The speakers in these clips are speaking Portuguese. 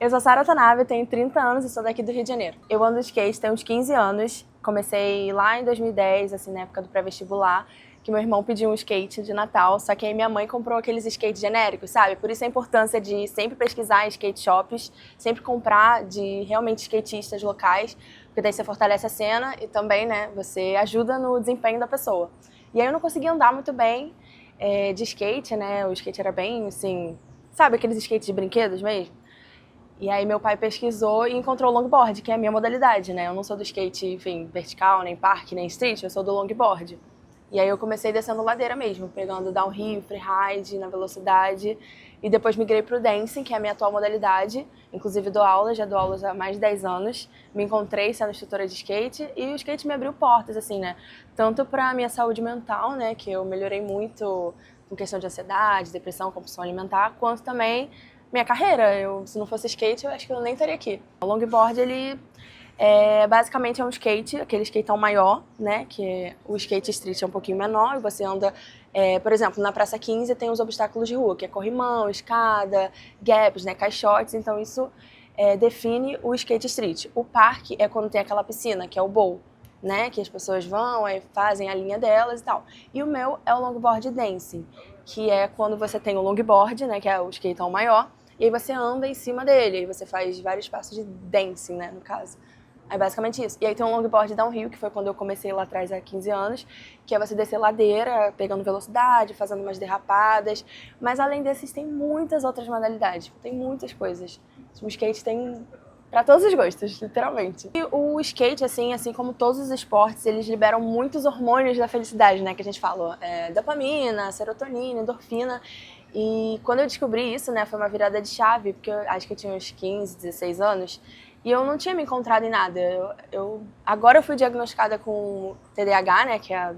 Eu sou Sara Tanabe, tenho 30 anos e sou daqui do Rio de Janeiro. Eu ando de skate tem uns 15 anos. Comecei lá em 2010, assim, na época do pré-vestibular, que meu irmão pediu um skate de Natal, só que aí minha mãe comprou aqueles skates genéricos, sabe? Por isso a importância de sempre pesquisar em skate shops, sempre comprar de realmente skatistas locais, porque daí você fortalece a cena e também, né, você ajuda no desempenho da pessoa. E aí eu não conseguia andar muito bem de skate, né? O skate era bem, assim, sabe aqueles skates de brinquedos mesmo? E aí meu pai pesquisou e encontrou o longboard, que é a minha modalidade, né? Eu não sou do skate, enfim, vertical, nem parque, nem street, eu sou do longboard. E aí eu comecei descendo ladeira mesmo, pegando downhill, freeride, na velocidade. E depois migrei pro dancing, que é a minha atual modalidade. Inclusive dou aulas, já dou aulas há mais de 10 anos. Me encontrei sendo instrutora de skate e o skate me abriu portas, assim, né? Tanto pra minha saúde mental, né? Que eu melhorei muito com questão de ansiedade, depressão, compulsão alimentar, quanto também minha carreira. Se não fosse skate, eu acho que eu nem estaria aqui. O longboard, ele basicamente é um skate, aquele skateão maior, né? Que o skate street é um pouquinho menor e você anda, por exemplo, na Praça 15 tem os obstáculos de rua, que é corrimão, escada, gaps, né? Caixotes, então isso define o skate street. O parque é quando tem aquela piscina, que é o bowl, né? Que as pessoas vão, aí fazem a linha delas e tal. E o meu é o longboard dancing, que é quando você tem o longboard, né? Que é o skateão maior, e aí você anda em cima dele, aí você faz vários passos de dancing, né, no caso. É basicamente isso. E aí tem um longboard downhill, que foi quando eu comecei lá atrás há 15 anos, que é você descer ladeira, pegando velocidade, fazendo umas derrapadas. Mas além desses, tem muitas outras modalidades, tem muitas coisas. O skate tem para todos os gostos, literalmente. E o skate, assim como todos os esportes, eles liberam muitos hormônios da felicidade, né, que a gente falou. Dopamina, serotonina, endorfina. E quando eu descobri isso, né, foi uma virada de chave, porque eu acho que eu tinha uns 15, 16 anos, e eu não tinha me encontrado em nada. Agora eu fui diagnosticada com TDAH, né, que é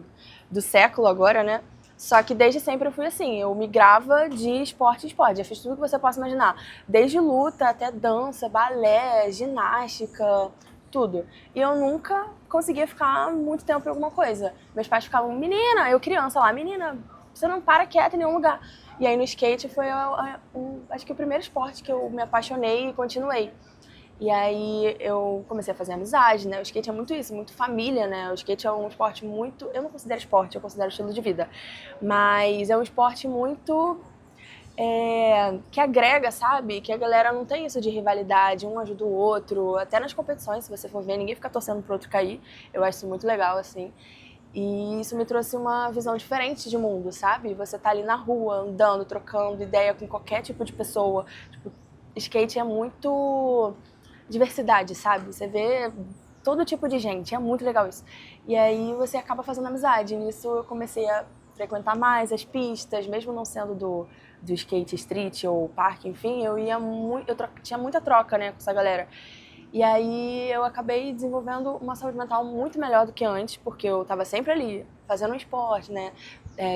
do século agora, né, só que desde sempre eu fui assim, eu migrava de esporte em esporte, já fiz tudo que você possa imaginar, desde luta até dança, balé, ginástica, tudo. E eu nunca conseguia ficar muito tempo em alguma coisa. Meus pais ficavam, menina, eu criança lá, menina, você não para quieta em nenhum lugar. E aí no skate foi, acho que o primeiro esporte que eu me apaixonei e continuei. E aí eu comecei a fazer amizade, né? O skate é muito isso, muito família, né? O skate é um esporte muito... Eu não considero esporte, eu considero estilo de vida. Mas é um esporte muito... que agrega, sabe? Que a galera não tem isso de rivalidade, um ajuda o outro. Até nas competições, se você for ver, ninguém fica torcendo pro outro cair. Eu acho isso muito legal, assim. E isso me trouxe uma visão diferente de mundo, sabe? Você tá ali na rua, andando, trocando ideia com qualquer tipo de pessoa. Tipo, skate é muito diversidade, sabe? Você vê todo tipo de gente, é muito legal isso. E aí você acaba fazendo amizade. E nisso eu comecei a frequentar mais as pistas, mesmo não sendo do skate street ou parque, enfim, tinha muita troca, né, com essa galera. E aí eu acabei desenvolvendo uma saúde mental muito melhor do que antes, porque eu estava sempre ali, fazendo um esporte, né?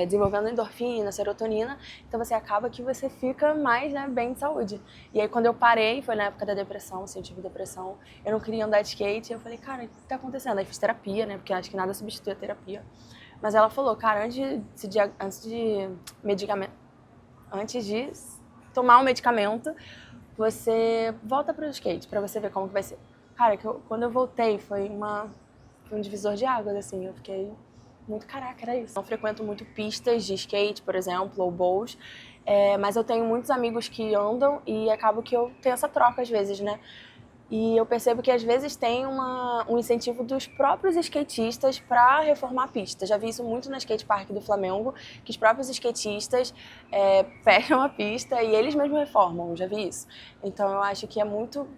Desenvolvendo endorfina, serotonina, então você acaba que você fica mais, né, bem de saúde. E aí quando eu parei, foi na época da depressão, assim, eu tive depressão, eu não queria andar de skate, eu falei, cara, o que tá acontecendo? Aí fiz terapia, né, porque acho que nada substitui a terapia. Mas ela falou, cara, antes de tomar um medicamento, você volta pro skate pra você ver como que vai ser. Cara, quando eu voltei foi um divisor de águas, assim, eu fiquei muito, caraca, era isso. Não frequento muito pistas de skate, por exemplo, ou bowls, mas eu tenho muitos amigos que andam e acabo que eu tenho essa troca às vezes, né? E eu percebo que às vezes tem um incentivo dos próprios skatistas para reformar a pista. Já vi isso muito na skate park do Flamengo, que os próprios skatistas fecham a pista e eles mesmos reformam, já vi isso. Então eu acho que é muito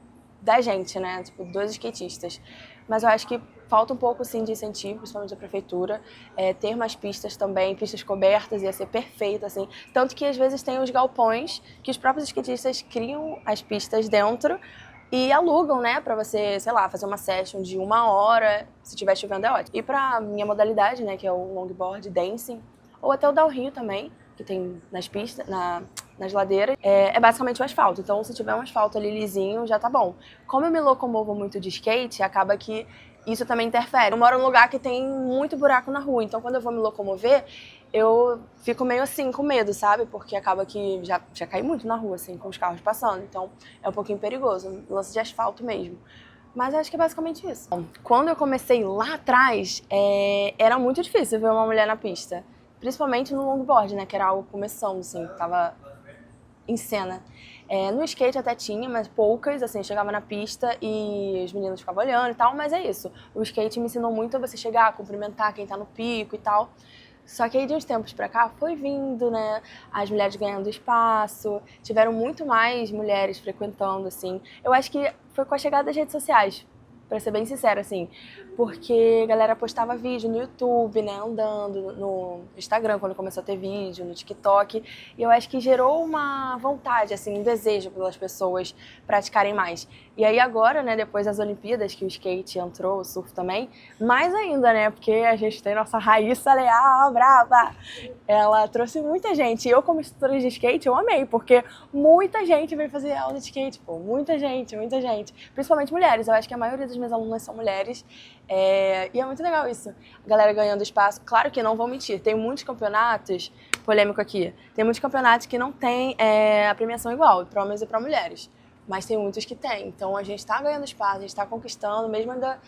da gente, né? Tipo, dos skatistas. Mas eu acho que falta um pouco, sim, de incentivo, principalmente da prefeitura, ter mais pistas também, pistas cobertas, ia ser perfeito, assim. Tanto que às vezes tem os galpões que os próprios skatistas criam as pistas dentro e alugam, né, pra você, sei lá, fazer uma session de 1 hora, se tiver chovendo é ótimo. E pra minha modalidade, né, que é o longboard dancing, ou até o downhill também, que tem nas pistas, nas ladeiras, é basicamente o asfalto. Então, se tiver um asfalto ali lisinho, já tá bom. Como eu me locomovo muito de skate, acaba que isso também interfere. Eu moro num lugar que tem muito buraco na rua, então quando eu vou me locomover, eu fico meio assim, com medo, sabe? Porque acaba que já caí muito na rua, assim, com os carros passando, então é um pouquinho perigoso, lance de asfalto mesmo. Mas acho que é basicamente isso. Quando eu comecei lá atrás, era muito difícil ver uma mulher na pista. Principalmente no longboard, né? Que era algo começando, assim, tava em cena. No skate até tinha, mas poucas, assim, eu chegava na pista e os meninos ficavam olhando e tal, mas é isso. O skate me ensinou muito a você chegar, cumprimentar quem tá no pico e tal. Só que aí de uns tempos pra cá foi vindo, né, as mulheres ganhando espaço, tiveram muito mais mulheres frequentando, assim. Eu acho que foi com a chegada das redes sociais, pra ser bem sincera, assim, porque a galera postava vídeo no YouTube, né, andando, no Instagram, quando começou a ter vídeo, no TikTok, e eu acho que gerou uma vontade, assim, um desejo pelas pessoas praticarem mais. E aí agora, né, depois das Olimpíadas, que o skate entrou, o surf também, mais ainda, né, porque a gente tem nossa Raíssa Leal, brava! Ela trouxe muita gente, e eu como instrutora de skate, eu amei, porque muita gente veio fazer aula de skate, pô, muita gente, principalmente mulheres, eu acho que a maioria das minhas alunas são mulheres, e é muito legal isso, a galera ganhando espaço. Claro que não vou mentir, tem muitos campeonatos, polêmico aqui, tem muitos campeonatos que não tem a premiação igual, para homens e para mulheres, mas tem muitos que tem, então a gente está ganhando espaço, a gente está conquistando, mesmo ainda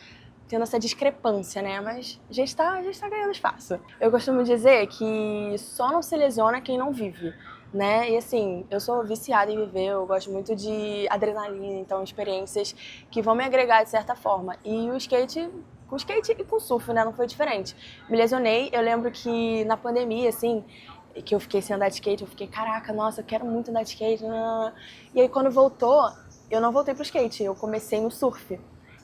tendo essa discrepância, né? Mas a gente tá ganhando espaço. Eu costumo dizer que só não se lesiona quem não vive, né? E assim, eu sou viciada em viver, eu gosto muito de adrenalina, então experiências que vão me agregar de certa forma. E o skate, com skate e com surf, né? Não foi diferente. Me lesionei, eu lembro que na pandemia, assim, que eu fiquei sem andar de skate, eu fiquei, caraca, nossa, eu quero muito andar de skate. E aí quando voltou, eu não voltei pro skate, eu comecei no surf.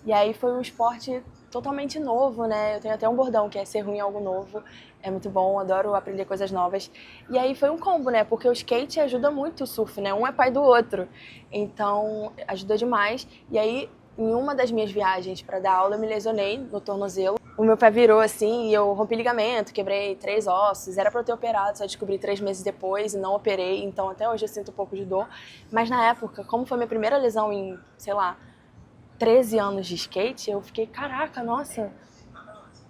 E aí foi um esporte totalmente novo, né? Eu tenho até um bordão que é ser ruim em algo novo. É muito bom, adoro aprender coisas novas. E aí foi um combo, né? Porque o skate ajuda muito o surf, né? Um é pai do outro. Então, ajuda demais. E aí, em uma das minhas viagens para dar aula, eu me lesionei no tornozelo. O meu pé virou assim e eu rompi ligamento, quebrei 3 ossos. Era para eu ter operado, só descobri 3 meses depois e não operei. Então, até hoje eu sinto um pouco de dor. Mas na época, como foi minha primeira lesão em, sei lá, 13 anos de skate, eu fiquei, caraca, nossa,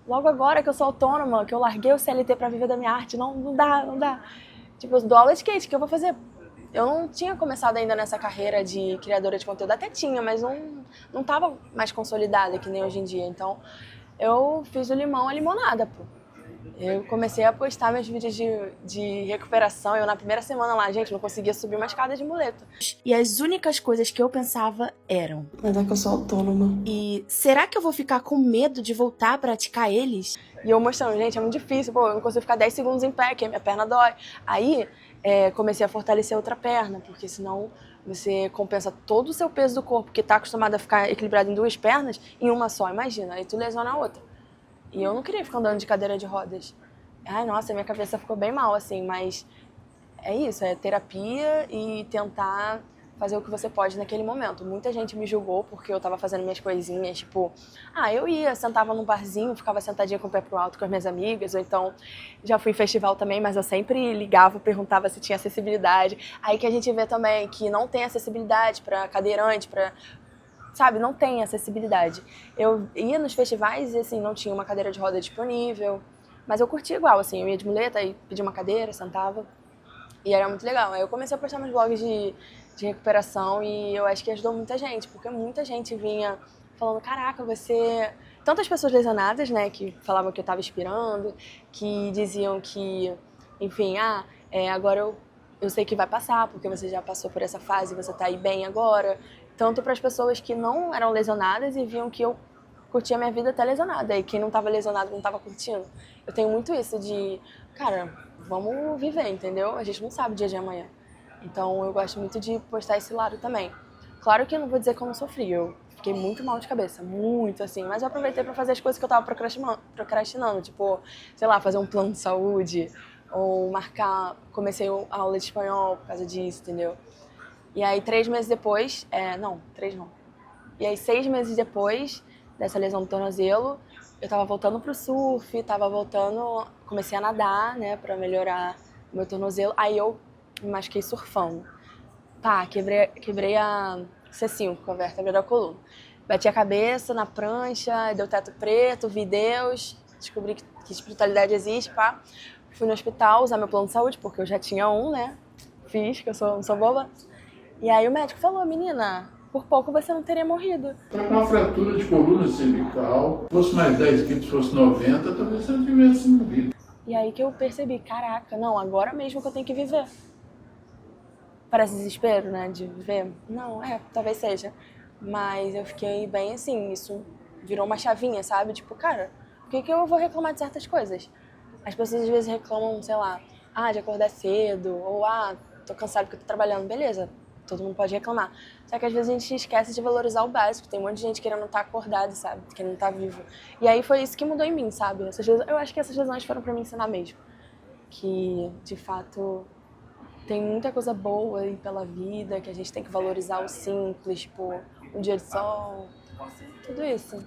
logo agora que eu sou autônoma, que eu larguei o CLT pra viver da minha arte, não dá. Tipo, eu dou aula de skate, o que eu vou fazer? Eu não tinha começado ainda nessa carreira de criadora de conteúdo, até tinha, mas não tava mais consolidada que nem hoje em dia. Então, eu fiz o limão a limonada, pô. Eu comecei a postar meus vídeos de recuperação. Eu, na primeira semana lá, gente, não conseguia subir uma escada de muleta. E as únicas coisas que eu pensava eram: mas é que eu sou autônoma. E será que eu vou ficar com medo de voltar a praticar eles? E eu mostrando, gente, é muito difícil, pô, eu não consigo ficar 10 segundos em pé, que minha perna dói. Aí, comecei a fortalecer a outra perna, porque senão você compensa todo o seu peso do corpo, que tá acostumado a ficar equilibrado em 2 pernas, em uma só, imagina. Aí tu lesiona a outra. E eu não queria ficar andando de cadeira de rodas. Ai, nossa, minha cabeça ficou bem mal, assim, mas é isso, é terapia e tentar fazer o que você pode naquele momento. Muita gente me julgou porque eu tava fazendo minhas coisinhas, tipo, eu ia, sentava num barzinho, ficava sentadinha com o pé pro alto com as minhas amigas, ou então já fui em festival também, mas eu sempre ligava, perguntava se tinha acessibilidade. Aí que a gente vê também que não tem acessibilidade para cadeirante, sabe, não tem acessibilidade. Eu ia nos festivais e, assim, não tinha uma cadeira de roda disponível, mas eu curtia igual, assim, eu ia de muleta e pedia uma cadeira, sentava, e era muito legal. Aí eu comecei a postar meus blogs de recuperação e eu acho que ajudou muita gente, porque muita gente vinha falando, caraca, você... Tantas pessoas lesionadas, né, que falavam que eu tava inspirando, que diziam que, enfim, agora eu sei que vai passar, porque você já passou por essa fase, você tá aí bem agora. Tanto para as pessoas que não eram lesionadas e viam que eu curtia a minha vida até lesionada. E quem não estava lesionado não estava curtindo. Eu tenho muito isso de, cara, vamos viver, entendeu? A gente não sabe o dia de amanhã. Então eu gosto muito de postar esse lado também. Claro que eu não vou dizer que eu não sofri, eu fiquei muito mal de cabeça, muito assim. Mas eu aproveitei para fazer as coisas que eu tava procrastinando, tipo, sei lá, fazer um plano de saúde ou comecei a aula de espanhol por causa disso, entendeu? E aí 3 meses depois, não, 3 não. E aí 6 meses depois dessa lesão do tornozelo, eu tava voltando pro surf, comecei a nadar, né, pra melhorar o meu tornozelo. Aí eu me machuquei surfando. Quebrei a C5, a vértebra da coluna. Bati a cabeça na prancha, deu teto preto, vi Deus, descobri que espiritualidade existe, pá. Fui no hospital usar meu plano de saúde, porque eu já tinha um, né? Fiz, que eu não sou boba. E aí o médico falou, menina, por pouco você não teria morrido. Para uma fratura de coluna cervical, fosse mais 10 quilos, fosse 90, talvez você não tivesse morrido. E aí que eu percebi, caraca, não, agora mesmo que eu tenho que viver. Parece desespero, né, de viver? Não, talvez seja. Mas eu fiquei bem assim, isso virou uma chavinha, sabe? Tipo, cara, por que eu vou reclamar de certas coisas? As pessoas às vezes reclamam, sei lá, de acordar cedo, ou tô cansado porque eu tô trabalhando, beleza. Todo mundo pode reclamar. Só que às vezes a gente esquece de valorizar o básico. Tem um monte de gente querendo estar acordado, sabe? Querendo estar vivo. E aí foi isso que mudou em mim, sabe? Eu acho que essas lesões foram pra me ensinar mesmo. Que, de fato, tem muita coisa boa aí pela vida, que a gente tem que valorizar o simples, tipo, um dia de sol, tudo isso.